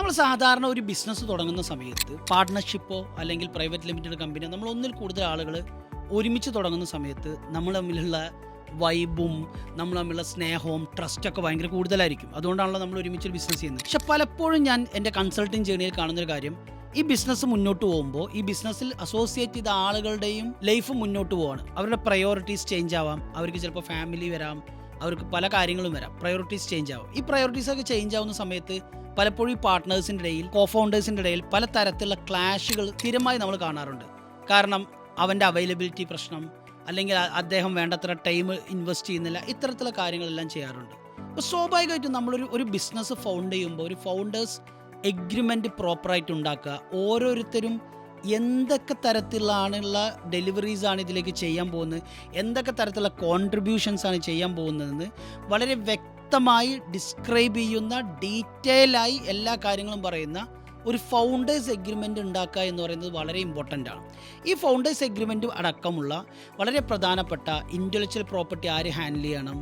നമ്മൾ സാധാരണ ഒരു ബിസിനസ് തുടങ്ങുന്ന സമയത്ത് പാർട്ട്ണർഷിപ്പോ അല്ലെങ്കിൽ പ്രൈവറ്റ് ലിമിറ്റഡ് കമ്പനിയോ നമ്മൾ ഒന്നിൽ കൂടുതൽ ആളുകൾ ഒരുമിച്ച് തുടങ്ങുന്ന സമയത്ത് നമ്മൾ തമ്മിലുള്ള വൈബും നമ്മൾ തമ്മിലുള്ള സ്നേഹവും ട്രസ്റ്റൊക്കെ ഭയങ്കര കൂടുതലായിരിക്കും. അതുകൊണ്ടാണല്ലോ നമ്മൾ ഒരുമിച്ചൊരു ബിസിനസ് ചെയ്യുന്നത്. പക്ഷെ പലപ്പോഴും ഞാൻ എൻ്റെ കൺസൾട്ടിങ് ജേണിയിൽ കാണുന്നൊരു കാര്യം, ഈ ബിസിനസ് മുന്നോട്ട് പോകുമ്പോൾ ഈ ബിസിനസ്സിൽ അസോസിയേറ്റ് ചെയ്ത ആളുകളുടെയും ലൈഫ് മുന്നോട്ട് പോവാണ്. അവരുടെ പ്രയോറിറ്റീസ് ചേഞ്ച് ആവാം, അവർക്ക് ചിലപ്പോൾ ഫാമിലി വരാം, അവർക്ക് പല കാര്യങ്ങളും വരാം, പ്രയോറിറ്റീസ് ചേഞ്ച് ആവും. ഈ പ്രയോറിറ്റീസൊക്കെ ചേഞ്ച് ആവുന്ന സമയത്ത് പലപ്പോഴും ഈ പാർട്ട്നേഴ്സിൻ്റെ ഇടയിൽ, കോ ഫൗണ്ടേഴ്സിൻ്റെ ഇടയിൽ പല തരത്തിലുള്ള ക്ലാഷുകൾ സ്ഥിരമായി നമ്മൾ കാണാറുണ്ട്. കാരണം അവൻ്റെ അവൈലബിലിറ്റി പ്രശ്നം, അല്ലെങ്കിൽ അദ്ദേഹം വേണ്ടത്ര ടൈം ഇൻവെസ്റ്റ് ചെയ്യുന്നില്ല, ഇത്തരത്തിലുള്ള കാര്യങ്ങളെല്ലാം ചെയ്യാറുണ്ട്. അപ്പോൾ സ്വാഭാവികമായിട്ടും നമ്മളൊരു ബിസിനസ് ഫൗണ്ട് ചെയ്യുമ്പോൾ ഒരു ഫൗണ്ടേഴ്സ് എഗ്രിമെൻറ്റ് പ്രോപ്പറായിട്ട് ഉണ്ടാക്കുക. ഓരോരുത്തരും എന്തൊക്കെ തരത്തിലുള്ള ഡെലിവറീസാണ് ഇതിലേക്ക് ചെയ്യാൻ പോകുന്നത്, എന്തൊക്കെ തരത്തിലുള്ള കോൺട്രിബ്യൂഷൻസാണ് ചെയ്യാൻ പോകുന്നതെന്ന് വളരെ വ്യക്തമായി ഡിസ്ക്രൈബ് ചെയ്യുന്ന, ഡീറ്റെയിലായി എല്ലാ കാര്യങ്ങളും പറയുന്ന ഒരു ഫൗണ്ടേഴ്സ് എഗ്രിമെൻ്റ് ഉണ്ടാക്കുക എന്ന് പറയുന്നത് വളരെ ഇമ്പോർട്ടൻ്റ് ആണ്. ഈ ഫൗണ്ടേഴ്സ് എഗ്രിമെൻറ്റ് അടക്കമുള്ള വളരെ പ്രധാനപ്പെട്ട ഇൻ്റലക്ച്വൽ പ്രോപ്പർട്ടി ആര് ഹാൻഡിൽ ചെയ്യണം,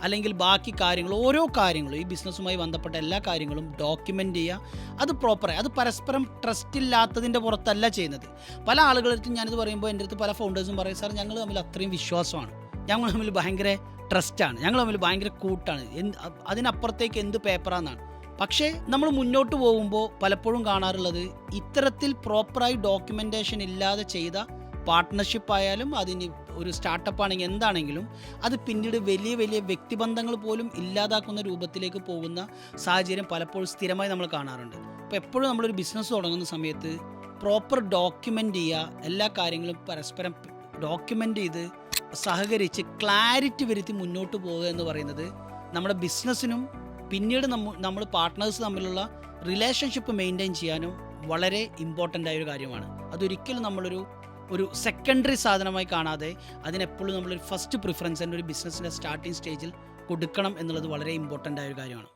അല്ലെങ്കിൽ ബാക്കി കാര്യങ്ങൾ, ഓരോ കാര്യങ്ങളും ഈ ബിസിനസ്സുമായി ബന്ധപ്പെട്ട എല്ലാ കാര്യങ്ങളും ഡോക്യുമെൻ്റ് ചെയ്യുക. അത് പ്രോപ്പറായി, അത് പരസ്പരം ട്രസ്റ്റ് ഇല്ലാത്തതിൻ്റെ പുറത്തല്ല ചെയ്യുന്നത്. പല ആളുകളടുത്തും ഞാനിത് പറയുമ്പോൾ എൻ്റെ അടുത്ത് പല ഫൗണ്ടേഴ്സും പറയും, സാർ ഞങ്ങൾ തമ്മിൽ അത്രയും വിശ്വാസമാണ്, ഞങ്ങൾ തമ്മിൽ ഭയങ്കര ട്രസ്റ്റാണ്, ഞങ്ങൾ തമ്മിൽ ഭയങ്കര കൂട്ടാണ്, അതിനപ്പുറത്തേക്ക് എന്ത് പേപ്പറാണെന്നാണ്. പക്ഷേ നമ്മൾ മുന്നോട്ട് പോകുമ്പോൾ പലപ്പോഴും കാണാറുള്ളത്, ഇത്തരത്തിൽ പ്രോപ്പറായി ഡോക്യുമെൻറ്റേഷൻ ഇല്ലാതെ ചെയ്ത പാർട്ട്ണർഷിപ്പ് ആയാലും അതിന് ഒരു സ്റ്റാർട്ടപ്പ് ആണെങ്കിൽ എന്താണെങ്കിലും അത് പിന്നീട് വലിയ വലിയ വ്യക്തിബന്ധങ്ങൾ പോലും ഇല്ലാതാക്കുന്ന രൂപത്തിലേക്ക് പോകുന്ന സാഹചര്യം പലപ്പോഴും സ്ഥിരമായി നമ്മൾ കാണാറുണ്ട്. അപ്പോൾ എപ്പോഴും നമ്മളൊരു ബിസിനസ് തുടങ്ങുന്ന സമയത്ത് പ്രോപ്പർ ഡോക്യുമെൻ്റ് ചെയ്യുക, എല്ലാ കാര്യങ്ങളും പരസ്പരം ഡോക്യുമെൻ്റ് ചെയ്ത് സഹകരിച്ച് ക്ലാരിറ്റി വരുത്തി മുന്നോട്ട് പോകുക എന്ന് പറയുന്നത് നമ്മുടെ ബിസിനസ്സിനും പിന്നീട് നമ്മൾ പാർട്ട്നേഴ്സ് തമ്മിലുള്ള റിലേഷൻഷിപ്പ് മെയിൻറ്റെയിൻ ചെയ്യാനും വളരെ ഇമ്പോർട്ടൻ്റ് ആയൊരു കാര്യമാണ്. അതൊരിക്കലും ഒരു സെക്കൻഡറി സാധനമായി കാണാതെ അതിനെപ്പോഴും നമ്മളൊരു ഫസ്റ്റ് പ്രിഫറൻസ് ഒരു ബിസിനസ്സിൻ്റെ സ്റ്റാർട്ടിങ് സ്റ്റേജിൽ കൊടുക്കണം എന്നുള്ളത് വളരെ ഇമ്പോർട്ടൻ്റ് ആയൊരു കാര്യമാണ്.